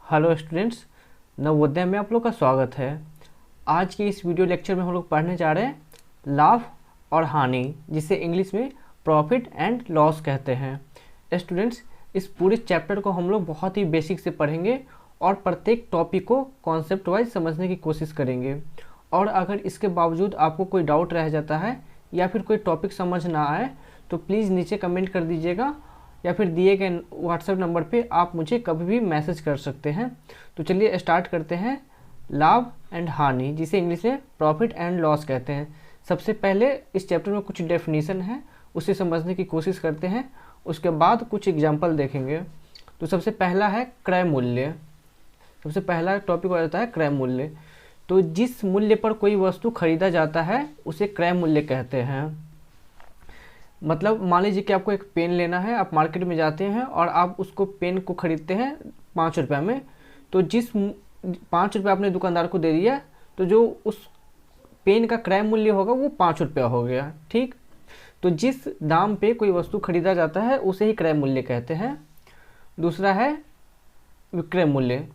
Hello students, Navodaya में आप लोग का स्वागत है। आज के इस वीडियो लेक्चर में हम लोग पढ़ने जा रहे हैं लाभ और हानि, जिसे इंग्लिश में प्रॉफिट एंड लॉस कहते हैं। स्टूडेंट्स, इस पूरे चैप्टर को हम लोग बहुत ही बेसिक से पढ़ेंगे और प्रत्येक टॉपिक को कॉन्सेप्ट वाइज समझने की कोशिश करेंगे। और अगर इसके बावजूद आपको कोई डाउट रह जाता है या फिर कोई टॉपिक समझ ना आए तो प्लीज़ नीचे कमेंट कर दीजिएगा या फिर दिए गए व्हाट्सएप नंबर पे आप मुझे कभी भी मैसेज कर सकते हैं। तो चलिए स्टार्ट करते हैं लाभ एंड हानि, जिसे इंग्लिश में प्रॉफिट एंड लॉस कहते हैं। सबसे पहले इस चैप्टर में कुछ डेफिनेशन है, उसे समझने की कोशिश करते हैं, उसके बाद कुछ एग्जाम्पल देखेंगे। तो सबसे पहला है क्रय मूल्य। सबसे पहला टॉपिक हो जाता है क्रय मूल्य। तो जिस मूल्य पर कोई वस्तु खरीदा जाता है उसे क्रय मूल्य कहते हैं। मतलब मान लीजिए कि आपको एक पेन लेना है, आप मार्केट में जाते हैं और आप उसको पेन को खरीदते हैं 5 रुपये में। तो जिस 5 रुपये आपने दुकानदार को दे दिया, तो जो उस पेन का क्रय मूल्य होगा वो 5 रुपया हो गया। ठीक, तो जिस दाम पे कोई वस्तु खरीदा जाता है उसे ही क्रय मूल्य कहते हैं। दूसरा है विक्रय मूल्य।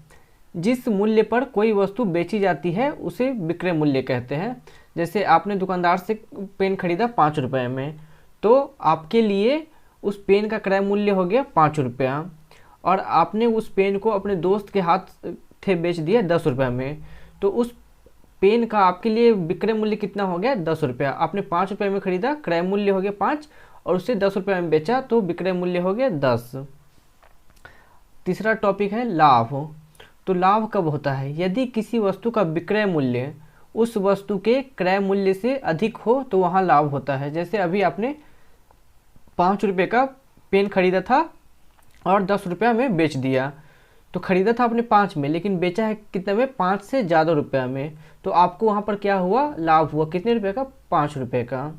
जिस मूल्य पर कोई वस्तु बेची जाती है उसे विक्रय मूल्य कहते हैं। जैसे आपने दुकानदार से पेन खरीदा 5 रुपये में, तो आपके लिए उस पेन का क्रय मूल्य हो गया 5 रुपया, और आपने उस पेन को अपने दोस्त के हाथ थे बेच दिया 10 रुपये में, तो उस पेन का आपके लिए विक्रय मूल्य कितना हो गया 10 रुपया। आपने 5 रुपये में खरीदा, क्रय मूल्य हो गया 5, और उससे 10 रुपये में बेचा तो विक्रय मूल्य हो गया 10। तीसरा टॉपिक है लाभ। तो लाभ कब होता है? यदि किसी वस्तु का विक्रय मूल्य उस वस्तु के क्रय मूल्य से अधिक हो तो वहाँ लाभ होता है। जैसे अभी आपने 5 रुपये का पेन खरीदा था और 10 रुपया में बेच दिया। तो खरीदा था आपने 5 में, लेकिन बेचा है कितने में? 5 से ज़्यादा रुपया में। तो आपको वहाँ पर क्या हुआ? लाभ हुआ। कितने रुपये का? 5 रुपये का।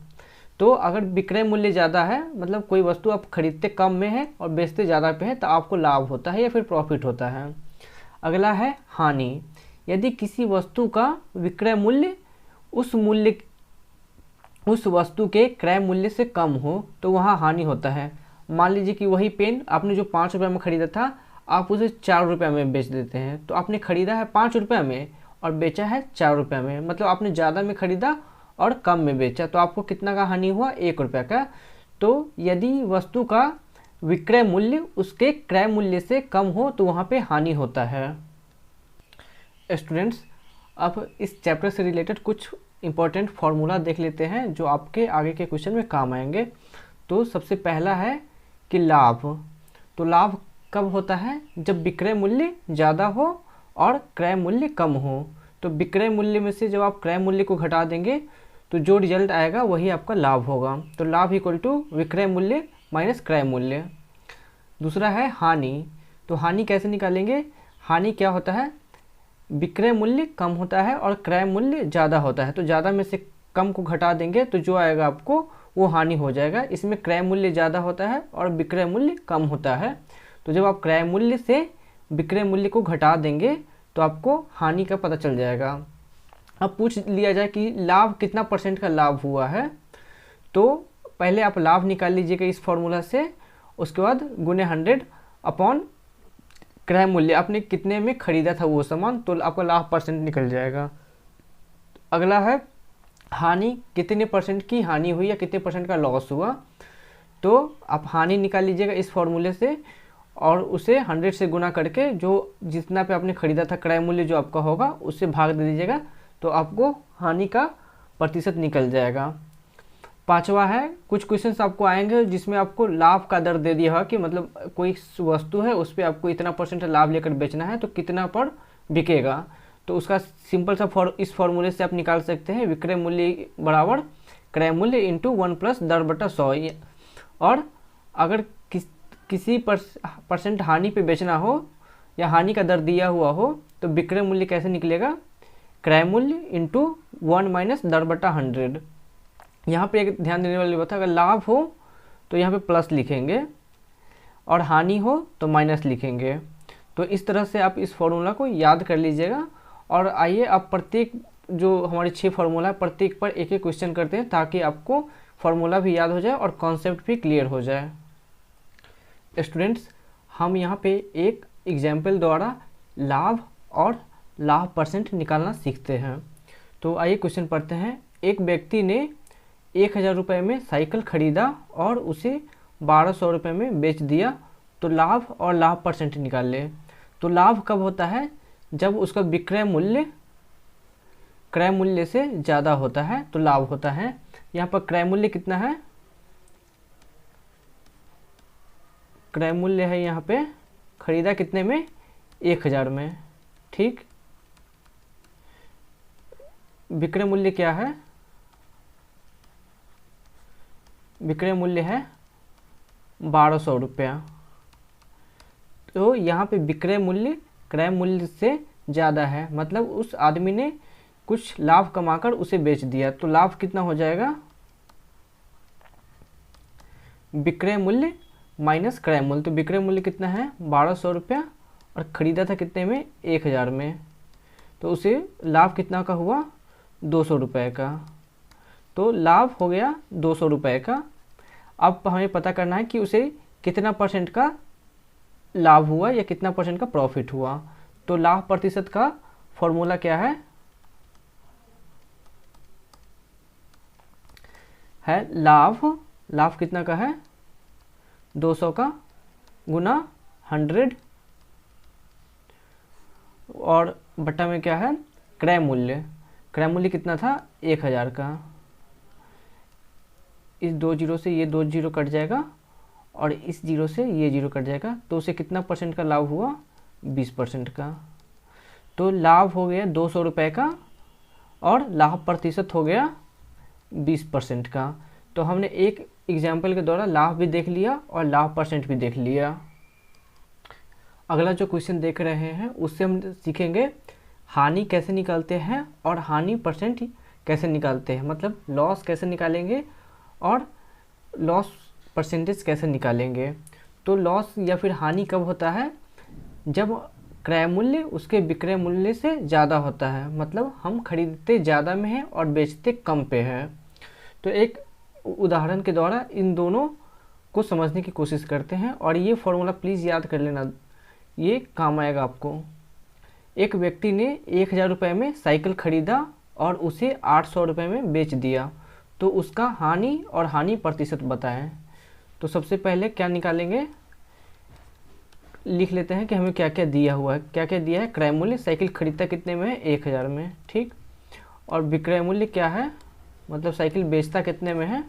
तो अगर विक्रय मूल्य ज़्यादा है, मतलब कोई वस्तु आप खरीदते कम में है और बेचते ज़्यादा पे है, तो आपको लाभ होता है या फिर प्रॉफिट होता है। अगला है हानि। यदि किसी वस्तु का विक्रय मूल्य उस वस्तु के क्रय मूल्य से कम हो तो वहाँ हानि होता है। मान लीजिए कि वही पेन आपने जो 5 रुपये में खरीदा था, आप उसे 4 रुपये में बेच देते हैं। तो आपने खरीदा है 5 रुपये में और बेचा है 4 रुपये में, मतलब आपने ज़्यादा में खरीदा और कम में बेचा, तो आपको कितना का हानि हुआ? 1 रुपये का। तो यदि वस्तु का विक्रय मूल्य उसके क्रय मूल्य से कम हो तो वहाँ पे हानि होता है। स्टूडेंट्स, अब इस चैप्टर से रिलेटेड कुछ इंपॉर्टेंट फार्मूला देख लेते हैं जो आपके आगे के क्वेश्चन में काम आएंगे। तो सबसे पहला है कि लाभ। तो लाभ कब होता है? जब विक्रय मूल्य ज़्यादा हो और क्रय मूल्य कम हो। तो विक्रय मूल्य में से जब आप क्रय मूल्य को घटा देंगे तो जो रिजल्ट आएगा वही आपका लाभ होगा। तो लाभ इक्वल टू विक्रय मूल्य माइनस क्रय मूल्य। दूसरा है हानि। तो हानि कैसे निकालेंगे? हानि क्या होता है? विक्रय मूल्य कम होता है और क्रय मूल्य ज़्यादा होता है। तो ज़्यादा में से कम को घटा देंगे तो जो आएगा आपको वो हानि हो जाएगा। इसमें क्रय मूल्य ज़्यादा होता है और विक्रय मूल्य कम होता है। तो जब आप क्रय मूल्य से विक्रय मूल्य को घटा देंगे तो आपको हानि का पता चल जाएगा। अब पूछ लिया जाए कि लाभ कितना % का लाभ हुआ है, तो पहले आप लाभ निकाल लीजिएगा इस फॉर्मूला से, उसके बाद गुने 100 अपॉन क्रय मूल्य, आपने कितने में खरीदा था वो सामान, तो आपका लाभ % निकल जाएगा। अगला है हानि। कितने % की हानि हुई या कितने % का लॉस हुआ। तो आप हानि निकाल लीजिएगा इस फॉर्मूले से और उसे 100 से गुना करके जो जितना पे आपने खरीदा था क्रय मूल्य जो आपका होगा उससे भाग दे दीजिएगा, तो आपको हानि का प्रतिशत निकल जाएगा। पांचवा है, कुछ क्वेश्चंस आपको आएंगे जिसमें आपको लाभ का दर दे दिया है कि मतलब कोई वस्तु है उस पर आपको इतना % लाभ लेकर बेचना है तो कितना पर बिकेगा। तो उसका सिंपल सा इस फॉर्मूले से आप निकाल सकते हैं, विक्रय मूल्य बराबर क्रय मूल्य इंटू 1 + 10/100। और अगर किसी % हानि पे बेचना हो या हानि का दर दिया हुआ हो तो विक्रय मूल्य कैसे निकलेगा? क्रय मूल्य इंटू 1 - 10/100। यहाँ पे एक ध्यान देने वाली बात है, अगर लाभ हो तो यहाँ पे प्लस लिखेंगे और हानि हो तो माइनस लिखेंगे। तो इस तरह से आप इस फॉर्मूला को याद कर लीजिएगा। और आइए आप प्रत्येक जो हमारे 6 फार्मूला है प्रत्येक पर एक एक क्वेश्चन करते हैं ताकि आपको फार्मूला भी याद हो जाए और कॉन्सेप्ट भी क्लियर हो जाए। स्टूडेंट्स, हम यहाँ पे एक एग्जाम्पल द्वारा लाभ और लाभ परसेंट निकालना सीखते हैं। तो आइए क्वेश्चन पढ़ते हैं। एक व्यक्ति ने 1000 रुपये में साइकिल खरीदा और उसे 1200 रुपये में बेच दिया, तो लाभ और लाभ परसेंट निकाल ले। तो लाभ कब होता है? जब उसका विक्रय मूल्य क्रय मूल्य से ज़्यादा होता है तो लाभ होता है। यहाँ पर क्रय मूल्य कितना है? क्रय मूल्य है यहाँ पे, खरीदा कितने में? 1000 में। ठीक, विक्रय मूल्य क्या है? विक्रय मूल्य है 1200 रुपया। तो यहाँ पे विक्रय मूल्य क्रय मूल्य से ज़्यादा है, मतलब उस आदमी ने कुछ लाभ कमाकर उसे बेच दिया। तो लाभ कितना हो जाएगा? विक्रय मूल्य माइनस क्रय मूल्य। तो विक्रय मूल्य कितना है? 1200 रुपया, और ख़रीदा था कितने में? 1000 में। तो उसे लाभ कितना का हुआ? 200 रुपये का। तो लाभ हो गया 200 रुपये का। अब हमें पता करना है कि उसे कितना परसेंट का लाभ हुआ या कितना परसेंट का प्रॉफिट हुआ। तो लाभ प्रतिशत का फॉर्मूला क्या है? लाभ कितना का है? 200 का गुना 100, और बट्टा में क्या है? क्रय मूल्य। क्रय मूल्य कितना था? 1000 का। इस 2 जीरो से ये 2 जीरो कट जाएगा, और इस जीरो से ये जीरो कट जाएगा। तो उसे कितना परसेंट का लाभ हुआ? 20% का। तो लाभ हो गया 200 रुपये का, और लाभ प्रतिशत हो गया 20% का। तो हमने एक एग्जाम्पल के द्वारा लाभ भी देख लिया और लाभ परसेंट भी देख लिया। अगला जो क्वेश्चन देख रहे हैं उससे हम सीखेंगे हानि कैसे निकालते हैं और हानि परसेंट कैसे निकालते हैं, मतलब लॉस कैसे निकालेंगे और लॉस परसेंटेज कैसे निकालेंगे। तो लॉस या फिर हानि कब होता है? जब क्रय मूल्य उसके विक्रय मूल्य से ज़्यादा होता है, मतलब हम खरीदते ज़्यादा में हैं और बेचते कम पे हैं। तो एक उदाहरण के द्वारा इन दोनों को समझने की कोशिश करते हैं, और ये फॉर्मूला प्लीज़ याद कर लेना, ये काम आएगा आपको। एक व्यक्ति ने 1000 रुपये में साइकिल खरीदा और उसे 800 रुपये में बेच दिया, तो उसका हानि और हानि प्रतिशत बताएं। तो सबसे पहले क्या निकालेंगे? लिख लेते हैं कि हमें क्या क्या दिया हुआ है। क्या क्या दिया है? क्रय मूल्य, साइकिल खरीदता कितने में है? 1000 में। ठीक, और विक्रय मूल्य क्या है? मतलब साइकिल बेचता कितने में है?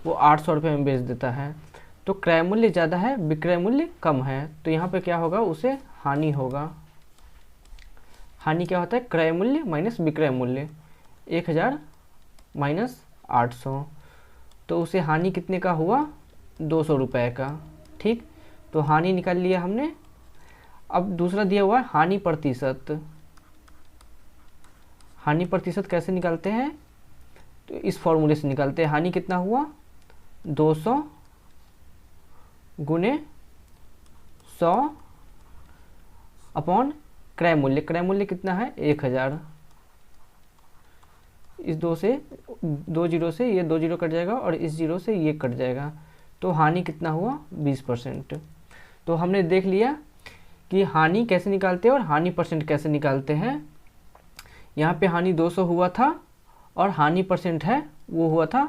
वो 800 रुपये में बेच देता है। तो क्रय मूल्य ज़्यादा है, विक्रय मूल्य कम है, तो यहाँ पे क्या होगा? उसे हानि होगा। हानि क्या होता है? क्रय मूल्य माइनस विक्रय मूल्य, 1000 माइनस 800। तो उसे हानि कितने का हुआ? 200 रुपये का। ठीक, तो हानि निकाल लिया हमने। अब दूसरा दिया हुआ है हानि प्रतिशत। हानि प्रतिशत कैसे निकालते हैं? तो इस फॉर्मूले से निकालते हैं। हानि कितना हुआ? 200 गुने 100 अपॉन क्रय मूल्य। क्रय मूल्य कितना है? 1000। इस 2 जीरो से ये 2 जीरो कट जाएगा, और इस जीरो से ये कट जाएगा। तो हानि कितना हुआ? 20%। तो हमने देख लिया कि हानि कैसे निकालते हैं और हानि परसेंट कैसे निकालते हैं। यहाँ पे हानि 200 हुआ था और हानि परसेंट है वो हुआ था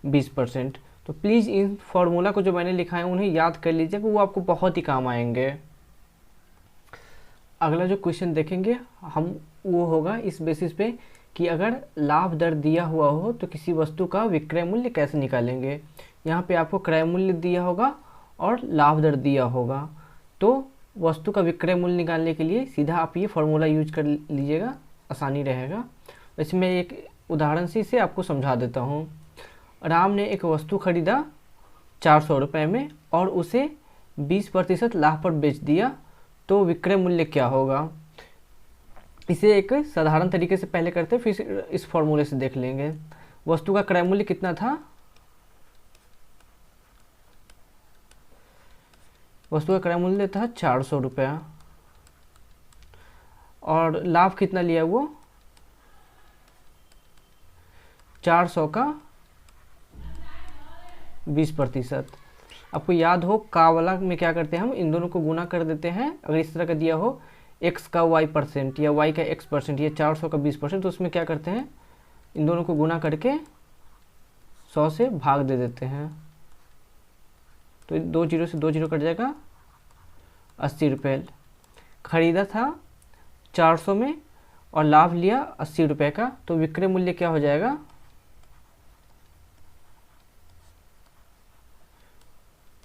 20%। तो प्लीज़ इन फॉर्मूला को जो मैंने लिखा है उन्हें याद कर लीजिएगा, वो आपको बहुत ही काम आएंगे। अगला जो क्वेश्चन देखेंगे हम वो होगा इस बेसिस पे कि अगर लाभ दर दिया हुआ हो तो किसी वस्तु का विक्रय मूल्य कैसे निकालेंगे। यहाँ पे आपको क्रय मूल्य दिया होगा और लाभ दर दिया होगा। तो वस्तु का विक्रय मूल्य निकालने के लिए सीधा आप ये फॉर्मूला यूज कर लीजिएगा, आसानी रहेगा। इसमें एक उदाहरण से इसे आपको समझा देता हूँ। राम ने एक वस्तु खरीदा 400 रुपये में और उसे 20% लाभ पर बेच दिया, तो विक्रय मूल्य क्या होगा? इसे एक साधारण तरीके से पहले करते हैं, फिर इस फॉर्मूले से देख लेंगे। वस्तु का क्रय मूल्य कितना था? वस्तु का क्रय मूल्य था 400 रुपया, और लाभ कितना लिया? वो 400 का 20%। आपको याद हो का वाला में क्या करते हैं, हम इन दोनों को गुना कर देते हैं। अगर इस तरह का दिया हो x का y% या y का x%, ये 400 का 20%, तो उसमें क्या करते हैं, इन दोनों को गुना करके 100 से भाग दे देते हैं। तो 2 जीरो से 2 जीरो कट जाएगा, 80 रुपये। खरीदा था 400 में और लाभ लिया 80 रुपये का, तो विक्रय मूल्य क्या हो जाएगा,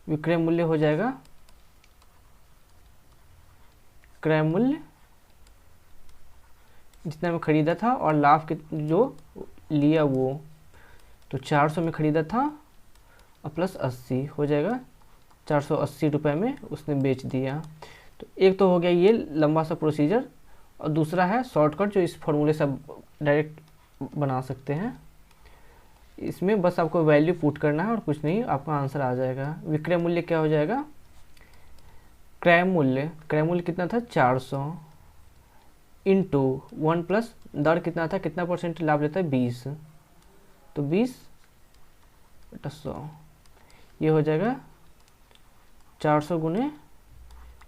विक्रय मूल्य हो जाएगा, क्रय मूल्य जितना में खरीदा था और लाभ जो लिया वो, तो 400 में खरीदा था और प्लस 80 हो जाएगा 480 रुपये में उसने बेच दिया। तो एक तो हो गया ये लंबा सा प्रोसीजर, और दूसरा है शॉर्टकट जो इस फॉर्मूले से डायरेक्ट बना सकते हैं। इसमें बस आपको वैल्यू पुट करना है और कुछ नहीं, आपका आंसर आ जाएगा। विक्रय मूल्य क्या हो जाएगा, क्रय मूल्य कितना था 400 इंटू 1 प्लस दर कितना था, कितना परसेंट लाभ लेता है 20, तो 20/100 ये हो जाएगा 400 गुने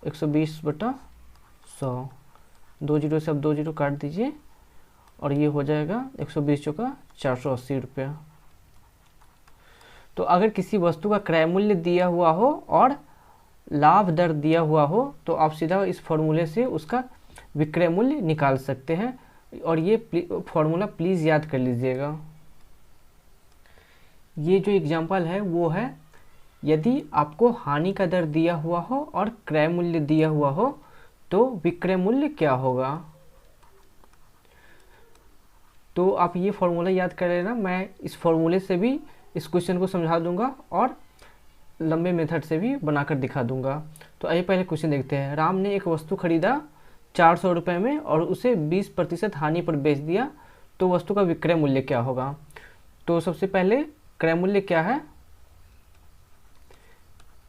120/100। 2 जीरो से अब 2 जीरो काट दीजिए और ये हो जाएगा 120 चौका 480 रुपया। तो अगर किसी वस्तु का क्रय मूल्य दिया हुआ हो और लाभ दर दिया हुआ हो तो आप सीधा इस फॉर्मूले से उसका विक्रय मूल्य निकाल सकते हैं, और ये फॉर्मूला प्लीज़ याद कर लीजिएगा। ये जो एग्जांपल है वो है यदि आपको हानि का दर दिया हुआ हो और क्रय मूल्य दिया हुआ हो तो विक्रय मूल्य क्या होगा। तो आप ये फॉर्मूला याद कर लेना, मैं इस फॉर्मूले से भी इस क्वेश्चन को समझा दूंगा और लंबे मेथड से भी बनाकर दिखा दूंगा। तो आइए पहले क्वेश्चन देखते हैं। राम ने एक वस्तु खरीदा 400 रुपये में और उसे 20% हानि पर बेच दिया, तो वस्तु का विक्रय मूल्य क्या होगा। तो सबसे पहले क्रय मूल्य क्या है,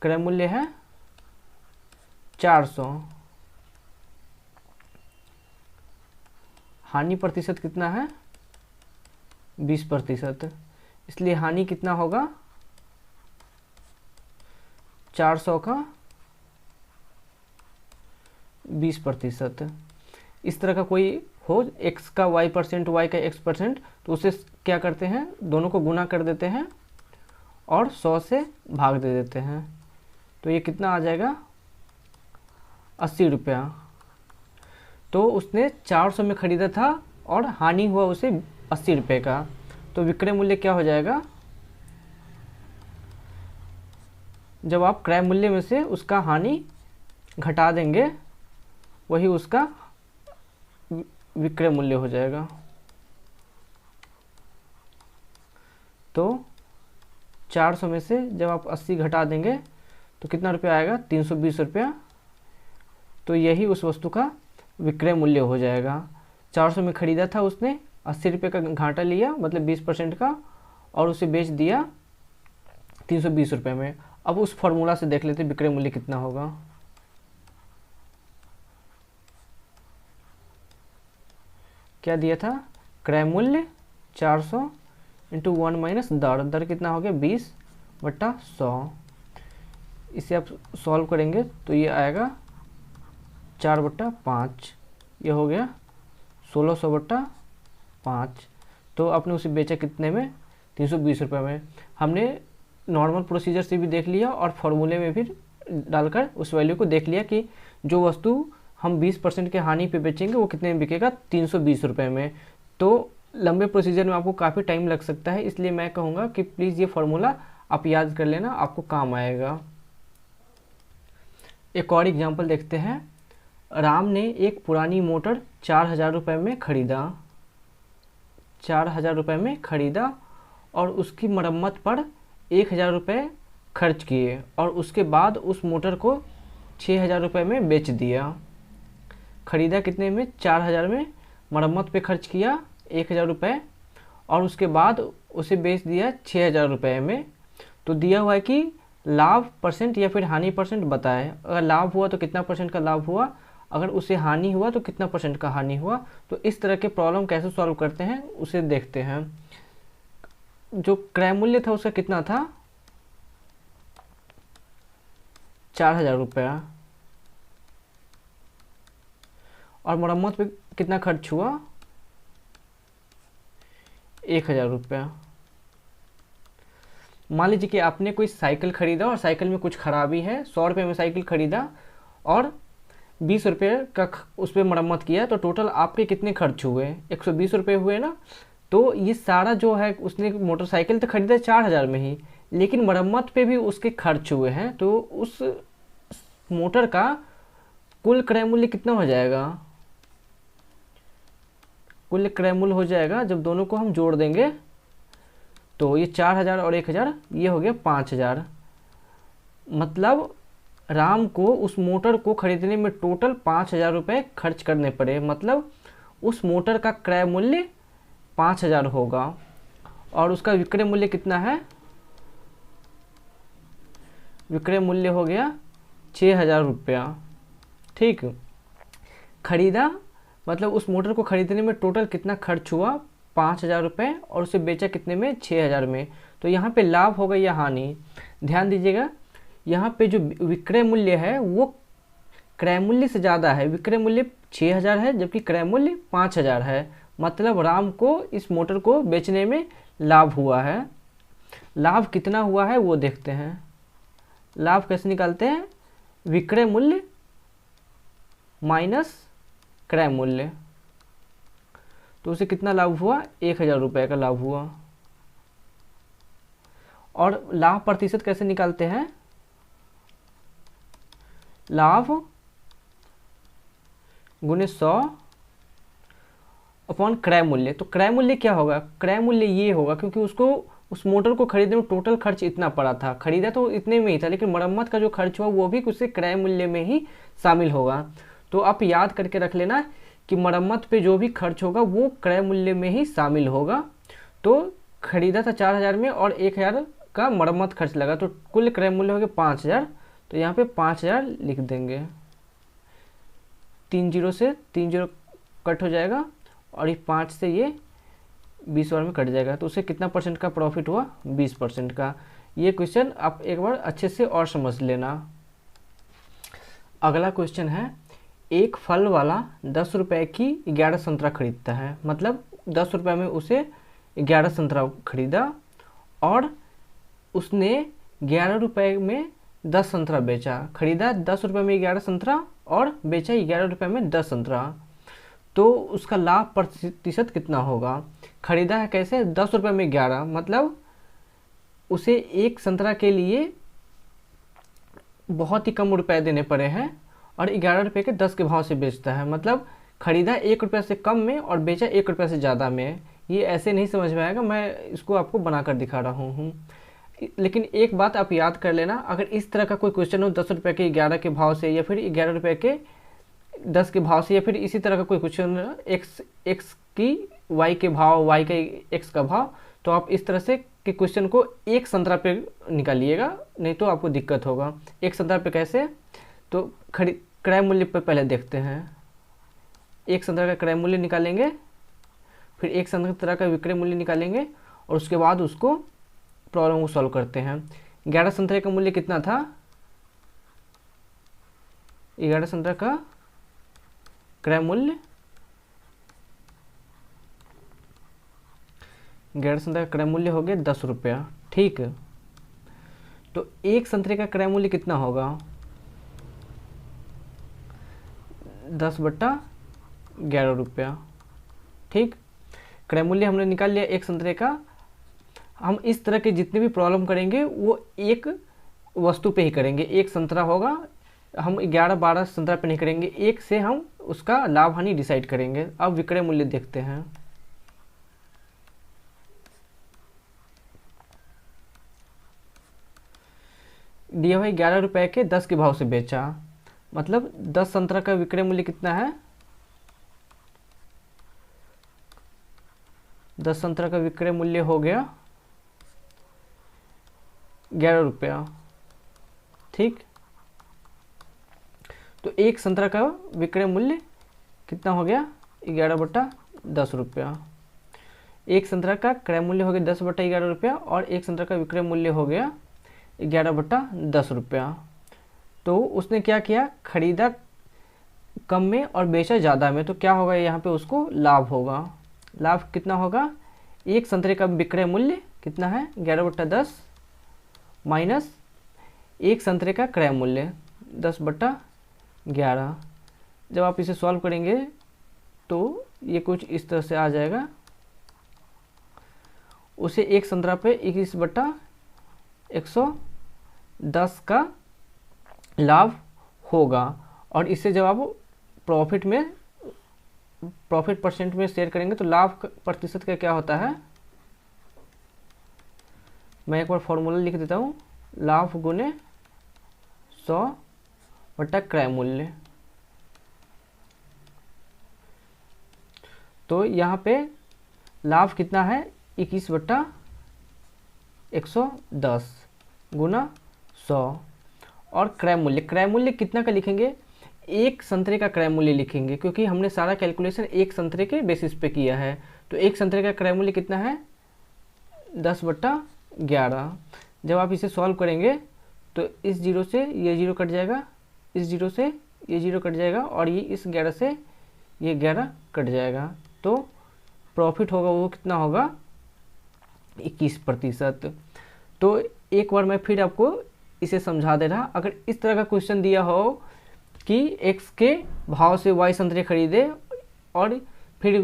क्रय मूल्य है 400, हानि प्रतिशत कितना है 20%, इसलिए हानि कितना होगा 400 का 20%। इस तरह का कोई हो x का y%, y का x%, तो उसे क्या करते हैं, दोनों को गुना कर देते हैं और 100 से भाग दे देते हैं। तो ये कितना आ जाएगा 80 रुपया। तो उसने 400 में खरीदा था और हानि हुआ उसे 80 रुपये का, तो विक्रय मूल्य क्या हो जाएगा, जब आप क्रय मूल्य में से उसका हानि घटा देंगे वही उसका विक्रय मूल्य हो जाएगा। तो 400 में से जब आप 80 घटा देंगे तो कितना रुपया आएगा 320 रुपया, तो यही उस वस्तु का विक्रय मूल्य हो जाएगा। 400 में खरीदा था उसने, 80 रुपये का घाटा लिया मतलब 20% का, और उसे बेच दिया 320 रुपये में। अब उस फॉर्मूला से देख लेते विक्रय मूल्य कितना होगा। क्या दिया था, क्रय मूल्य 400 इंटू 1 माइनस दर कितना हो गया 20/100। इसे आप सॉल्व करेंगे तो ये आएगा 4/5, ये हो गया 1600/5। तो आपने उसे बेचा कितने में 320 रुपये में। हमने नॉर्मल प्रोसीजर से भी देख लिया और फॉर्मूले में भी डालकर उस वैल्यू को देख लिया कि जो वस्तु हम 20% के हानि पे बेचेंगे वो कितने में बिकेगा 320 रुपये में। तो लंबे प्रोसीजर में आपको काफ़ी टाइम लग सकता है, इसलिए मैं कहूँगा कि प्लीज़ ये फार्मूला आप याद कर लेना, आपको काम आएगा। एक और एग्जांपल देखते हैं। राम ने एक पुरानी मोटर 4000 रुपये में खरीदा, 4000 रुपये में खरीदा और उसकी मरम्मत पर 1000 रुपये खर्च किए और उसके बाद उस मोटर को 6000 रुपये में बेच दिया। खरीदा कितने में 4000 में, मरम्मत पे खर्च किया 1000 रुपये और उसके बाद उसे बेच दिया 6000 रुपये में। तो दिया हुआ है कि लाभ परसेंट या फिर हानि परसेंट बताए। अगर लाभ हुआ तो कितना परसेंट का लाभ हुआ, अगर उसे हानि हुआ तो कितना परसेंट का हानि हुआ। तो इस तरह के प्रॉब्लम कैसे सॉल्व करते हैं उसे देखते हैं। जो क्रय मूल्य था उसका कितना था 4000 रुपया, और मरम्मत पे कितना खर्च हुआ, 1000 रुपया। मान लीजिए कि आपने कोई साइकिल खरीदा और साइकिल में कुछ खराबी है, 100 रुपये में साइकिल खरीदा और 20 रुपये का उस पर मरम्मत किया, तो टोटल आपके कितने खर्च हुए, 120 रुपये हुए ना। तो ये सारा जो है, उसने मोटरसाइकिल तो खरीदा 4000 में ही, लेकिन मरम्मत पे भी उसके खर्च हुए हैं, तो उस मोटर का कुल क्रय मूल्य कितना हो जाएगा, कुल क्रय मूल्य हो जाएगा जब दोनों को हम जोड़ देंगे, तो ये 4000 और 1000 ये हो गया 5000। मतलब राम को उस मोटर को खरीदने में टोटल 5000 रुपये खर्च करने पड़े। मतलब उस मोटर का क्रय मूल्य 5000 होगा और उसका विक्रय मूल्य कितना है, विक्रय मूल्य हो गया 6000 रुपया। ठीक, खरीदा मतलब उस मोटर को खरीदने में टोटल कितना खर्च हुआ, 5000 रुपये, और उसे बेचा कितने में, 6000 में। तो यहाँ पे लाभ होगा या हानि, ध्यान दीजिएगा। यहाँ पे जो विक्रय मूल्य है वो क्रय मूल्य से ज़्यादा है, विक्रय मूल्य 6000 है जबकि क्रय मूल्य 5000 है। मतलब राम को इस मोटर को बेचने में लाभ हुआ है। लाभ कितना हुआ है वो देखते हैं। लाभ कैसे निकालते हैं, विक्रय मूल्य माइनस क्रय मूल्य, तो उसे कितना लाभ हुआ, 1000 रुपये का लाभ हुआ। और लाभ प्रतिशत कैसे निकालते हैं, लाभ गुणे 100 अपॉन क्रय मूल्य। तो क्रय मूल्य क्या होगा, क्रय मूल्य ये होगा, क्योंकि उसको उस मोटर को खरीदने में टोटल खर्च इतना पड़ा था, खरीदा तो इतने में ही था, लेकिन मरम्मत का जो खर्च हुआ वो भी उससे क्रय मूल्य में ही शामिल होगा। तो आप याद करके रख लेना कि मरम्मत पे जो भी खर्च होगा वो क्रय मूल्य में ही शामिल होगा। तो खरीदा था 4000 में और 1000 का मरम्मत खर्च लगा, तो कुल क्रय मूल्य हो गया 5000। तो यहाँ पे 5000 लिख देंगे, 3 जीरो से 3 जीरो कट हो जाएगा और ये 5 से ये 20 बार में कट जाएगा, तो उसे कितना परसेंट का प्रॉफिट हुआ, 20% का। ये क्वेश्चन आप एक बार अच्छे से और समझ लेना। अगला क्वेश्चन है, एक फल वाला 10 रुपये की 11 संतरा खरीदता है। मतलब 10 रुपये में उसे 11 संतरा खरीदा और उसने 11 रुपये में 10 संतरा बेचा। खरीदा 10 रुपये में 11 संतरा और बेचा 11 रुपये में 10 संतरा, तो उसका लाभ प्रतिशत कितना होगा। खरीदा है कैसे, 10 रुपये में 11, मतलब उसे एक संतरा के लिए बहुत ही कम रुपए देने पड़े हैं और 11 रुपये के 10 के भाव से बेचता है। मतलब खरीदा 1 रुपये से कम में और बेचा 1 रुपये से ज़्यादा में। ये ऐसे नहीं समझ में आएगा, मैं इसको आपको बनाकर दिखा रहा हूँ। लेकिन एक बात आप याद कर लेना, अगर इस तरह का कोई क्वेश्चन हो 10 रुपये के 11 के भाव से, या फिर 11 रुपये के 10 के भाव से, या फिर इसी तरह का कोई क्वेश्चन एक्स की वाई के भाव, वाई के एक्स का भाव, तो आप इस तरह से कि क्वेश्चन को एक संतरा पे निकालिएगा, नहीं तो आपको दिक्कत होगा। एक संतरा पे कैसे, तो क्रय मूल्य पर पहले देखते हैं। एक संतरा का क्रय मूल्य निकालेंगे, फिर एक संतरा का विक्रय मूल्य निकालेंगे और उसके बाद उसको प्रॉब्लम को सॉल्व करते हैं। 11 संतरे का मूल्य कितना था, 11 संतरा का क्रय मूल्य, 11 संतरे का क्रय मूल्य हो गया 10 रुपया। ठीक, तो एक संतरे का क्रय मूल्य कितना होगा, 10/11 रुपया। ठीक, क्रय मूल्य हमने निकाल लिया एक संतरे का। हम इस तरह के जितने भी प्रॉब्लम करेंगे वो एक वस्तु पे ही करेंगे। एक संतरा होगा, हम 11-12 संतरा पे नहीं करेंगे, एक से हम उसका लाभ हानि डिसाइड करेंगे। अब विक्रय मूल्य देखते हैं। दिया भाई 11 रुपये के 10 के भाव से बेचा, मतलब 10 संतरा का विक्रय मूल्य कितना है, 10 संतरा का विक्रय मूल्य हो गया 11 रुपया। ठीक, तो एक संतरा का विक्रय मूल्य कितना हो गया, 11/10 रुपया। एक संतरा का क्रय मूल्य हो गया 10/11 रुपया और एक संतरा का विक्रय मूल्य हो गया 11/10 रुपया। तो उसने क्या किया, खरीदा कम में और बेचा ज़्यादा में, तो क्या होगा यहाँ पे उसको लाभ होगा। लाभ कितना होगा, एक संतरे का विक्रय मूल्य कितना है 11/10 माइनस एक संतरे का क्रय मूल्य 10/11। जब आप इसे सॉल्व करेंगे तो ये कुछ इस तरह से आ जाएगा। उसे एक संतरा पे 21/110 का लाभ होगा। और इससे जब आप प्रॉफिट परसेंट में शेयर करेंगे तो लाभ प्रतिशत का क्या होता है, मैं एक बार फॉर्मूला लिख देता हूँ, लाभ गुने 100/क्रय मूल्य। तो यहाँ पे लाभ कितना है 21/110 गुना 100। और क्रय मूल्य कितना का लिखेंगे, एक संतरे का क्रय मूल्य लिखेंगे, क्योंकि हमने सारा कैलकुलेशन एक संतरे के बेसिस पे किया है। तो एक संतरे का क्रय मूल्य कितना है 10/11। जब आप इसे सॉल्व करेंगे तो इस जीरो से ये जीरो कट जाएगा, इस जीरो से ये जीरो कट जाएगा, और ये इस 11 से ये 11 कट जाएगा। तो प्रॉफिट होगा वो कितना होगा 21%। तो एक बार मैं फिर आपको इसे समझा दे रहा, अगर इस तरह का क्वेश्चन दिया हो कि x के भाव से y संतरे खरीदे और फिर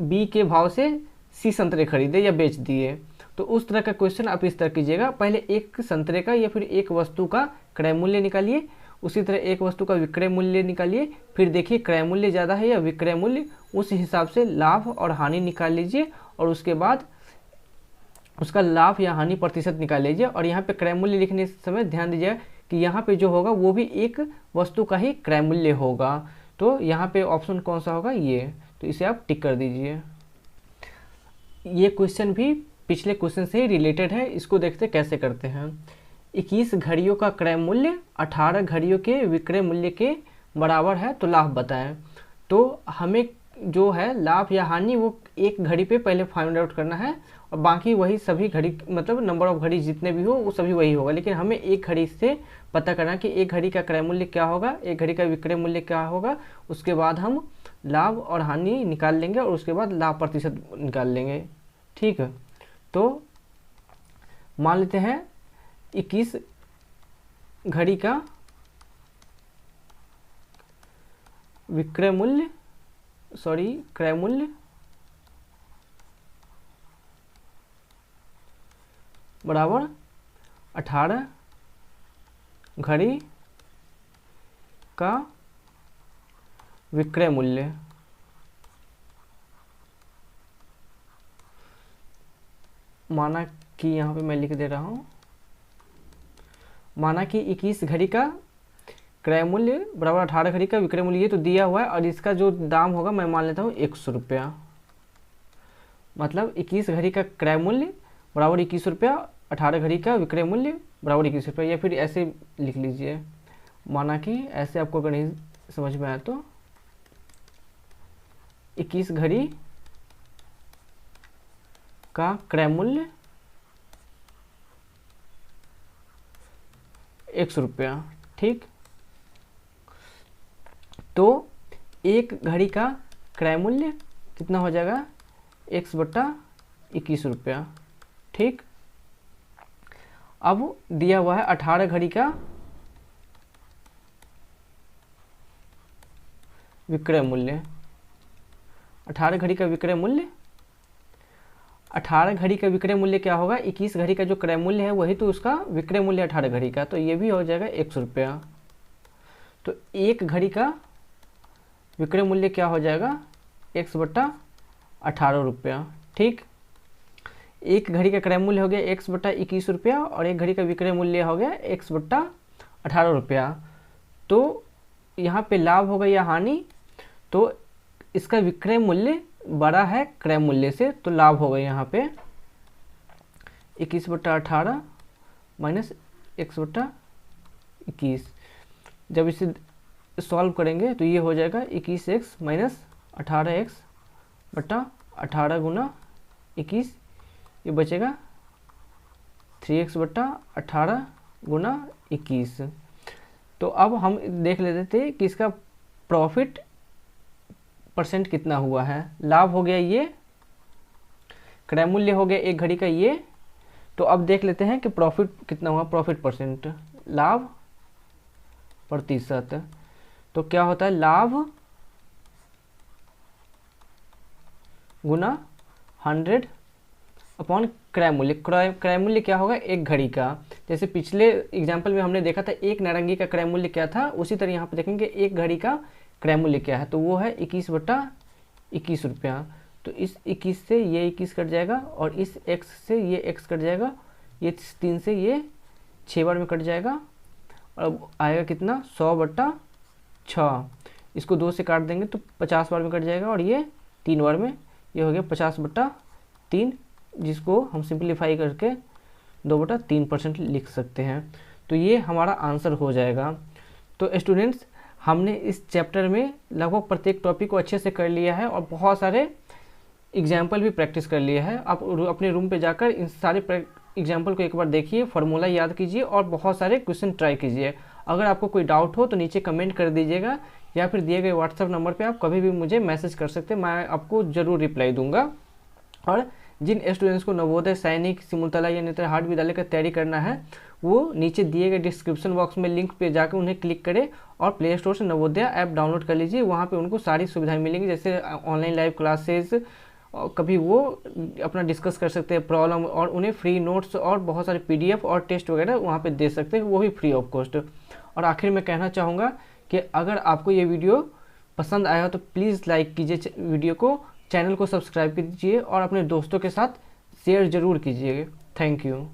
b के भाव से c संतरे खरीदे या बेच दिए, तो उस तरह का क्वेश्चन आप इस तरह कीजिएगा, पहले एक संतरे का या फिर एक वस्तु का क्रय मूल्य निकालिए, उसी तरह एक वस्तु का विक्रय मूल्य निकालिए, फिर देखिए क्रय मूल्य ज़्यादा है या विक्रय मूल्य, उस हिसाब से लाभ और हानि निकाल लीजिए, और उसके बाद उसका लाभ या हानि प्रतिशत निकाल लीजिए। और यहाँ पे क्रय मूल्य लिखने समय ध्यान दीजिए कि यहाँ पे जो होगा वो भी एक वस्तु का ही क्रय मूल्य होगा। तो यहाँ पे ऑप्शन कौन सा होगा, ये, तो इसे आप टिक कर दीजिए। ये क्वेश्चन भी पिछले क्वेश्चन से ही रिलेटेड है, इसको देखते कैसे करते हैं। 21 घड़ियों का क्रय मूल्य 18 घड़ियों के विक्रय मूल्य के बराबर है, तो लाभ बताएं। तो हमें जो है लाभ या हानि वो एक घड़ी पे पहले फाइंड आउट करना है, और बाकी वही सभी घड़ी मतलब नंबर ऑफ घड़ी जितने भी हो वो सभी वही होगा, लेकिन हमें एक घड़ी से पता करना कि एक घड़ी का क्रय मूल्य क्या होगा, एक घड़ी का विक्रय मूल्य क्या होगा, उसके बाद हम लाभ और हानि निकाल लेंगे और उसके बाद लाभ प्रतिशत निकाल लेंगे। ठीक है, तो मान लेते हैं 21 घड़ी का विक्रय मूल्य क्रय मूल्य बराबर 18 घड़ी का विक्रय मूल्य। माना कि यहाँ पे मैं लिख दे रहा हूँ, माना कि 21 घड़ी का क्रय मूल्य बराबर 18 घड़ी का विक्रय मूल्य, ये तो दिया हुआ है, और इसका जो दाम होगा मैं मान लेता हूँ 100 रुपया। मतलब 21 घड़ी का क्रय मूल्य बराबर 21 रुपया, 18 घड़ी का विक्रय मूल्य बराबर 21 रुपया, या फिर ऐसे लिख लीजिए। माना कि ऐसे आपको अगर नहीं समझ में आया तो 21 घड़ी का क्रय मूल्य 100 रुपया। ठीक, तो एक घड़ी का क्रय मूल्य कितना हो जाएगा 1/21 रुपया। ठीक, अब दिया हुआ है 18 घड़ी का विक्रय मूल्य। 18 घड़ी का विक्रय मूल्य, 18 घड़ी का विक्रय मूल्य क्या होगा, 21 घड़ी का जो क्रय मूल्य है वही तो उसका विक्रय मूल्य 18 घड़ी का, तो ये भी हो जाएगा 100 रुपया। तो एक घड़ी का विक्रय मूल्य क्या हो जाएगा 1/18 रुपया। ठीक, एक घड़ी का क्रय मूल्य हो गया 1/21 रुपया, और एक घड़ी का विक्रय मूल्य हो गया 1/18 रुपया। तो यहाँ पे लाभ होगा या हानि, तो इसका विक्रय मूल्य बड़ा है क्रय मूल्य से, तो लाभ होगा यहाँ पे 21/18 माइनस 1/21। जब इसे सॉल्व करेंगे तो ये हो जाएगा 21x माइनस 18x/18 गुना 21, ये बचेगा 3x/18 गुना 21। तो अब हम देख लेते थे कि इसका प्रॉफिट परसेंट कितना हुआ है। लाभ हो गया ये, क्रय मूल्य हो गया एक घड़ी का ये। तो अब देख लेते हैं कि प्रॉफिट कितना हुआ, प्रॉफिट परसेंट, लाभ प्रतिशत। तो क्या होता है, लाभ गुना 100 अपॉन क्रय मूल्य। क्रय मूल्य क्या होगा, एक घड़ी का। जैसे पिछले एग्जाम्पल में हमने देखा था एक नारंगी का क्रय मूल्य क्या था, उसी तरह यहाँ पे देखेंगे एक घड़ी का क्रय मूल्य क्या है। तो वो है 21/21 रुपया। तो इस 21 से ये 21 कट जाएगा और इस x से ये x कट जाएगा, ये 3 से ये 6 बार में कट जाएगा और अब आएगा कितना, 100/6। इसको 2 से काट देंगे तो 50 बार में कट जाएगा और ये 3 बार में, ये हो गया 50/3, जिसको हम सिंप्लीफाई करके 2/3% लिख सकते हैं। तो ये हमारा आंसर हो जाएगा। तो स्टूडेंट्स, हमने इस चैप्टर में लगभग प्रत्येक टॉपिक को अच्छे से कर लिया है और बहुत सारे एग्जाम्पल भी प्रैक्टिस कर लिया है। आप अपने रूम पे जाकर इन सारे एग्जाम्पल को एक बार देखिए, फार्मूला याद कीजिए और बहुत सारे क्वेश्चन ट्राई कीजिए। अगर आपको कोई डाउट हो तो नीचे कमेंट कर दीजिएगा या फिर दिए गए व्हाट्सएप नंबर पे आप कभी भी मुझे मैसेज कर सकते हैं, मैं आपको ज़रूर रिप्लाई दूंगा। और जिन स्टूडेंट्स को नवोदय, सैनिक, सिमुलतला या नेतरहाट विद्यालय का तैयारी करना है वो नीचे दिए गए डिस्क्रिप्शन बॉक्स में लिंक पे जाकर उन्हें क्लिक करें और प्ले स्टोर से नवोदय ऐप डाउनलोड कर लीजिए। वहाँ पे उनको सारी सुविधाएं मिलेंगी, जैसे ऑनलाइन लाइव क्लासेस, कभी वो अपना डिस्कस कर सकते हैं प्रॉब्लम, और उन्हें फ्री नोट्स और बहुत सारे PDF और टेस्ट वगैरह वहाँ पे दे सकते हैं, वो भी फ्री ऑफ कॉस्ट। और आखिर में कहना चाहूँगा कि अगर आपको ये वीडियो पसंद आया हो तो प्लीज़ लाइक कीजिए वीडियो को, चैनल को सब्सक्राइब कीजिए और अपने दोस्तों के साथ शेयर ज़रूर कीजिए। Thank you.